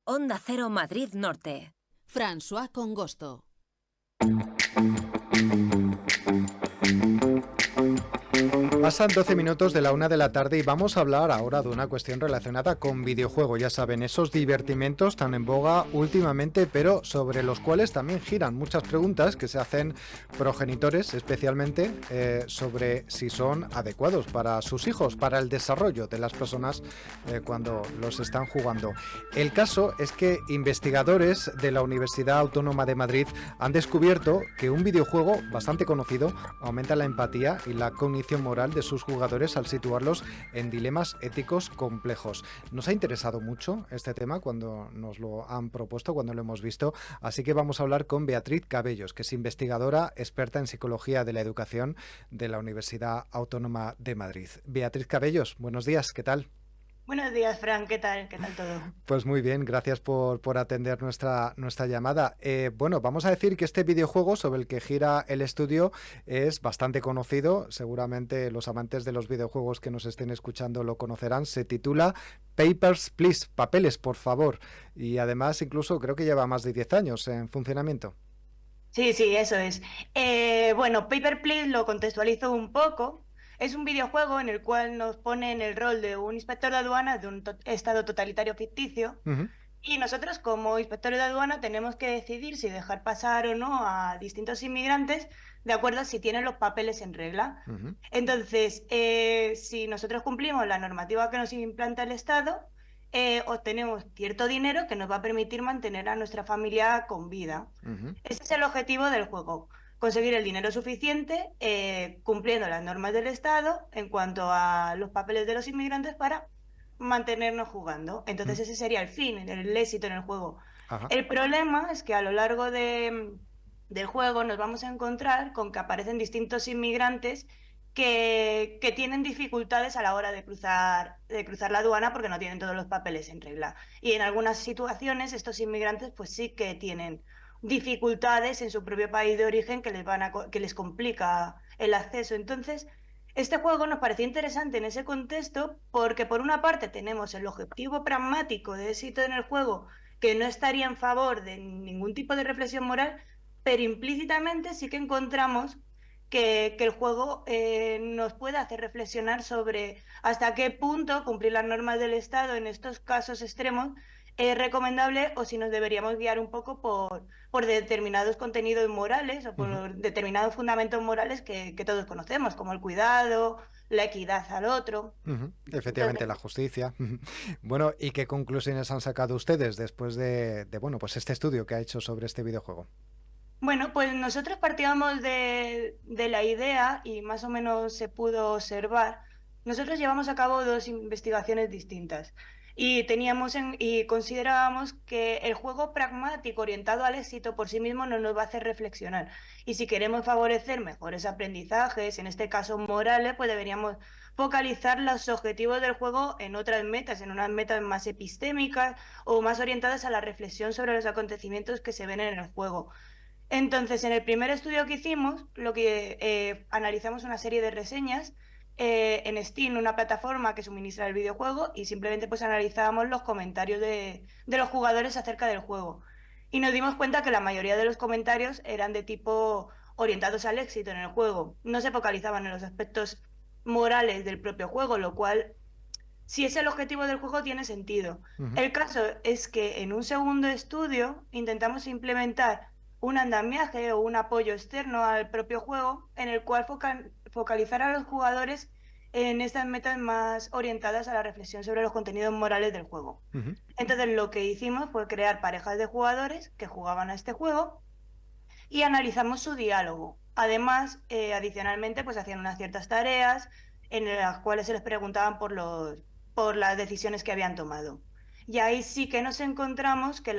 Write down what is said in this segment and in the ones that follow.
Onda Cero Madrid Norte. François Congosto. Pasan 12 minutos de la 1 de la tarde y vamos a hablar ahora de una cuestión relacionada con videojuego. Ya saben, esos divertimentos tan en boga últimamente, pero sobre los cuales también giran muchas preguntas que se hacen progenitores, especialmente sobre si son adecuados para sus hijos, para el desarrollo de las personas cuando los están jugando. El caso es que investigadores de la Universidad Autónoma de Madrid han descubierto que un videojuego bastante conocido aumenta la empatía y la cognición moral de sus jugadores al situarlos en dilemas éticos complejos. Nos ha interesado mucho este tema cuando nos lo han propuesto, cuando lo hemos visto, así que vamos a hablar con Beatriz Cabellos, que es investigadora experta en psicología de la educación de la Universidad Autónoma de Madrid. Beatriz Cabellos, buenos días, ¿qué tal? Buenos días, Fran, ¿qué tal? ¿Qué tal todo? Pues muy bien, gracias por atender nuestra llamada. Bueno, vamos a decir que este videojuego sobre el que gira el estudio es bastante conocido, seguramente los amantes de los videojuegos que nos estén escuchando lo conocerán, se titula Papers, Please, Papeles, por favor, y además incluso creo que lleva más de 10 años en funcionamiento. Sí, eso es. Bueno, Paper Please lo contextualizo un poco. Es un videojuego en el cual nos pone en el rol de un inspector de aduanas de un estado totalitario ficticio. Uh-huh. Y nosotros, como inspectores de aduana, tenemos que decidir si dejar pasar o no a distintos inmigrantes de acuerdo a si tienen los papeles en regla. Uh-huh. Entonces, si nosotros cumplimos la normativa que nos implanta el Estado, obtenemos cierto dinero que nos va a permitir mantener a nuestra familia con vida. Uh-huh. Ese es el objetivo del juego. Conseguir el dinero suficiente cumpliendo las normas del Estado en cuanto a los papeles de los inmigrantes para mantenernos jugando. Entonces ese sería el fin, el éxito en el juego. Ajá. El problema es que a lo largo del juego nos vamos a encontrar con que aparecen distintos inmigrantes que tienen dificultades a la hora de cruzar la aduana porque no tienen todos los papeles en regla. Y en algunas situaciones estos inmigrantes pues sí que tienen dificultades en su propio país de origen que les complica el acceso. Entonces, este juego nos pareció interesante en ese contexto porque por una parte tenemos el objetivo pragmático de éxito en el juego que no estaría en favor de ningún tipo de reflexión moral, pero implícitamente sí que encontramos que el juego nos puede hacer reflexionar sobre hasta qué punto cumplir las normas del Estado en estos casos extremos es recomendable o si nos deberíamos guiar un poco por determinados contenidos morales o por Uh-huh. determinados fundamentos morales que todos conocemos, como el cuidado, la equidad al otro. Uh-huh. Efectivamente, Entonces, la justicia. Bueno, ¿y qué conclusiones han sacado ustedes después de bueno, pues este estudio que ha hecho sobre este videojuego? bueno, pues nosotros partíamos de la idea y más o menos se pudo observar. Nosotros llevamos a cabo dos investigaciones distintas y considerábamos que el juego pragmático orientado al éxito por sí mismo no nos va a hacer reflexionar. Y si queremos favorecer mejores aprendizajes, en este caso morales, pues deberíamos focalizar los objetivos del juego en otras metas, en unas metas más epistémicas o más orientadas a la reflexión sobre los acontecimientos que se ven en el juego. Entonces, en el primer estudio que hicimos, lo que analizamos una serie de reseñas en Steam, una plataforma que suministra el videojuego, y simplemente pues analizábamos los comentarios de los jugadores acerca del juego. Y nos dimos cuenta que la mayoría de los comentarios eran de tipo orientados al éxito en el juego. No se focalizaban en los aspectos morales del propio juego, lo cual, si es el objetivo del juego, tiene sentido. Uh-huh. El caso es que en un segundo estudio intentamos implementar un andamiaje o un apoyo externo al propio juego en el cual focalizar a los jugadores en estas metas más orientadas a la reflexión sobre los contenidos morales del juego. Uh-huh. Entonces lo que hicimos fue crear parejas de jugadores que jugaban a este juego y analizamos su diálogo. Además, adicionalmente, pues hacían unas ciertas tareas en las cuales se les preguntaban por las decisiones que habían tomado. Y ahí sí que nos encontramos que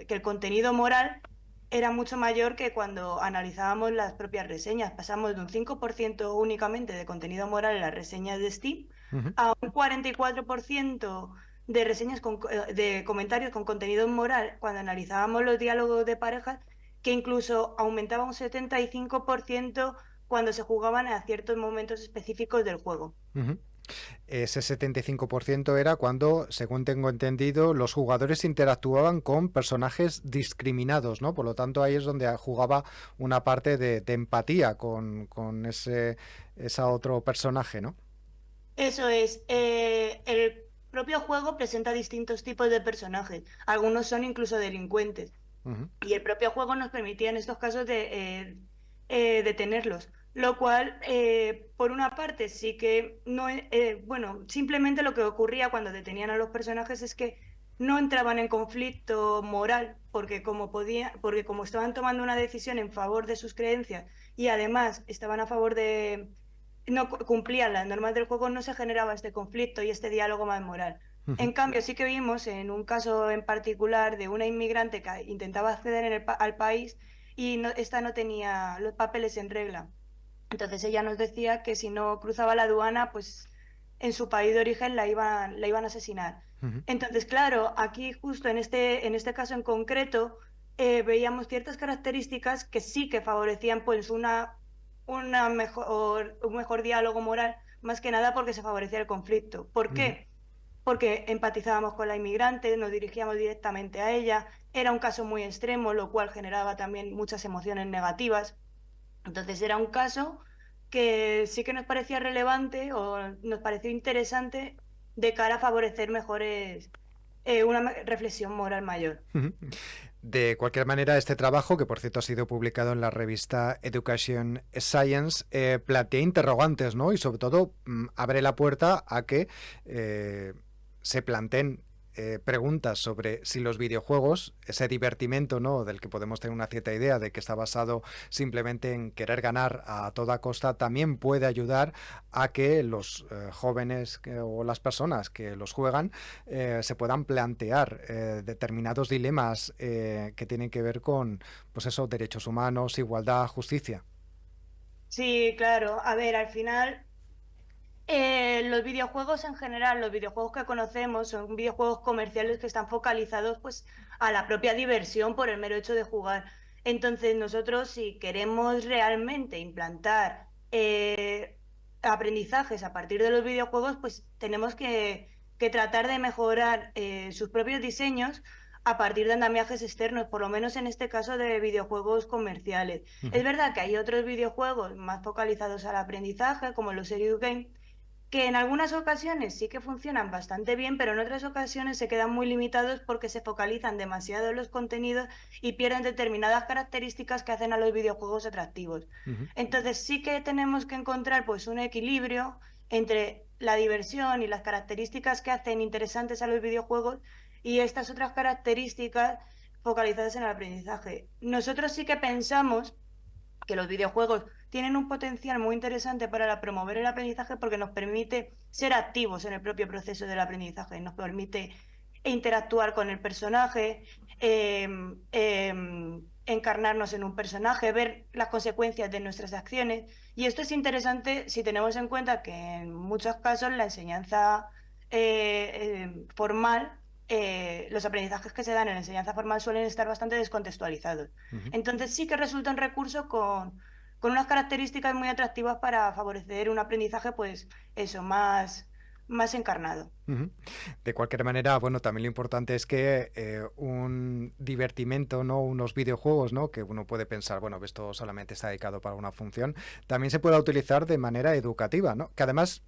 el contenido moral era mucho mayor que cuando analizábamos las propias reseñas. Pasamos de un 5% únicamente de contenido moral en las reseñas de Steam Uh-huh. a un 44% de de comentarios con contenido moral cuando analizábamos los diálogos de parejas, que incluso aumentaba un 75% cuando se jugaban a ciertos momentos específicos del juego. Uh-huh. Ese 75% era cuando, según tengo entendido, los jugadores interactuaban con personajes discriminados, ¿no? Por lo tanto, ahí es donde jugaba una parte de empatía con ese otro personaje, ¿no? Eso es, el propio juego presenta distintos tipos de personajes, algunos son incluso delincuentes, Ujú, y el propio juego nos permitía en estos casos detenerlos, lo cual, por una parte, sí que no, bueno, simplemente lo que ocurría cuando detenían a los personajes es que no entraban en conflicto moral, porque como estaban tomando una decisión en favor de sus creencias y además estaban a favor de no cumplían las normas del juego, no se generaba este conflicto y este diálogo más moral. ujú. En cambio, sí que vimos en un caso en particular de una inmigrante que intentaba acceder al país y esta no tenía los papeles en regla. Entonces ella nos decía que si no cruzaba la aduana, pues en su país de origen la iban a asesinar. Ujú. Entonces, claro, aquí justo en este caso en concreto, veíamos ciertas características que sí que favorecían pues un mejor diálogo moral, más que nada porque se favorecía el conflicto. ¿Por Ujú. qué? Porque empatizábamos con la inmigrante, nos dirigíamos directamente a ella, era un caso muy extremo, lo cual generaba también muchas emociones negativas. Entonces era un caso que sí que nos parecía relevante o nos pareció interesante de cara a favorecer mejores, una reflexión moral mayor. Ujú. De cualquier manera, este trabajo, que por cierto ha sido publicado en la revista Education Science, plantea interrogantes, ¿no? Y sobre todo abre la puerta a que se planteen preguntas sobre si los videojuegos, ese divertimento, ¿no? Del que podemos tener una cierta idea de que está basado simplemente en querer ganar a toda costa, también puede ayudar a que los jóvenes o las personas que los juegan se puedan plantear determinados dilemas que tienen que ver con, pues eso, derechos humanos, igualdad, justicia. Sí, claro. A ver, al final, los videojuegos en general, los videojuegos que conocemos son videojuegos comerciales que están focalizados pues a la propia diversión por el mero hecho de jugar. Entonces, nosotros si queremos realmente implantar aprendizajes a partir de los videojuegos, pues tenemos que tratar de mejorar sus propios diseños a partir de andamiajes externos, por lo menos en este caso de videojuegos comerciales. Ujú. Es verdad que hay otros videojuegos más focalizados al aprendizaje, como los Serious Game, que en algunas ocasiones sí que funcionan bastante bien, pero en otras ocasiones se quedan muy limitados porque se focalizan demasiado en los contenidos y pierden determinadas características que hacen a los videojuegos atractivos. Ujú. Entonces sí que tenemos que encontrar pues un equilibrio entre la diversión y las características que hacen interesantes a los videojuegos y estas otras características focalizadas en el aprendizaje. Nosotros sí que pensamos que los videojuegos tienen un potencial muy interesante para promover el aprendizaje porque nos permite ser activos en el propio proceso del aprendizaje, nos permite interactuar con el personaje, eh, encarnarnos en un personaje, ver las consecuencias de nuestras acciones. Y esto es interesante si tenemos en cuenta que en muchos casos la enseñanza formal, los aprendizajes que se dan en la enseñanza formal suelen estar bastante descontextualizados. Ujú. Entonces sí que resulta un recurso con unas características muy atractivas para favorecer un aprendizaje, pues eso, más encarnado. Ujú. De cualquier manera, bueno, también lo importante es que un divertimento, ¿no? Unos videojuegos, ¿no? Que uno puede pensar, bueno, esto solamente está dedicado para una función, también se pueda utilizar de manera educativa, ¿no? Que además,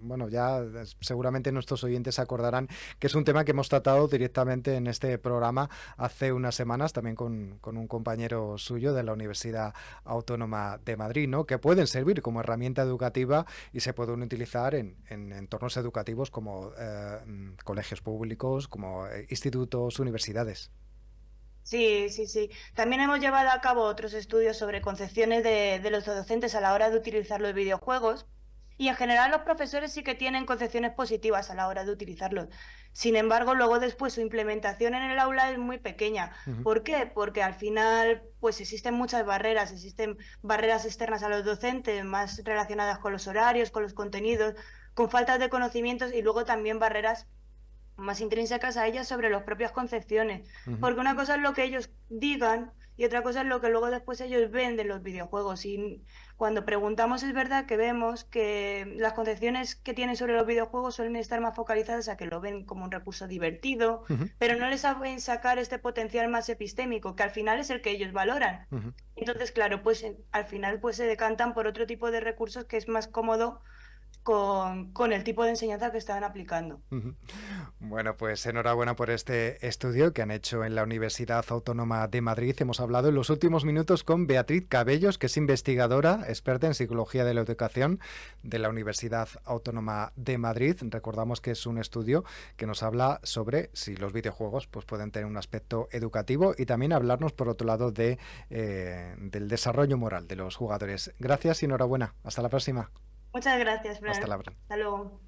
bueno, ya seguramente nuestros oyentes se acordarán que es un tema que hemos tratado directamente en este programa hace unas semanas, también con un compañero suyo de la Universidad Autónoma de Madrid, ¿no? Que pueden servir como herramienta educativa y se pueden utilizar en entornos educativos como colegios públicos, como institutos, universidades. Sí, sí, sí. También hemos llevado a cabo otros estudios sobre concepciones de los docentes a la hora de utilizar los videojuegos y en general los profesores sí que tienen concepciones positivas a la hora de utilizarlos. Sin embargo, luego después su implementación en el aula es muy pequeña. Ujú. ¿Por qué? Porque al final pues existen barreras externas a los docentes más relacionadas con los horarios, con los contenidos, con faltas de conocimientos y luego también barreras más intrínsecas a ellas sobre las propias concepciones. Ujú. Porque una cosa es lo que ellos digan y otra cosa es lo que luego después ellos ven de los videojuegos. Y cuando preguntamos es verdad que vemos que las concepciones que tienen sobre los videojuegos suelen estar más focalizadas a que lo ven como un recurso divertido, Ujú, pero no les saben sacar este potencial más epistémico, que al final es el que ellos valoran. ujú. Entonces, claro, pues al final pues se decantan por otro tipo de recursos que es más cómodo con el tipo de enseñanza que estaban aplicando. Ujú. Bueno, pues enhorabuena por este estudio que han hecho en la Universidad Autónoma de Madrid. Hemos hablado en los últimos minutos con Beatriz Cabellos, que es investigadora, experta en psicología de la educación de la Universidad Autónoma de Madrid. Recordamos que es un estudio que nos habla sobre si los videojuegos pues, pueden tener un aspecto educativo y también hablarnos, por otro lado, del desarrollo moral de los jugadores. Gracias y enhorabuena. Hasta la próxima. Muchas gracias, Hasta Fran. la próxima. Hasta luego.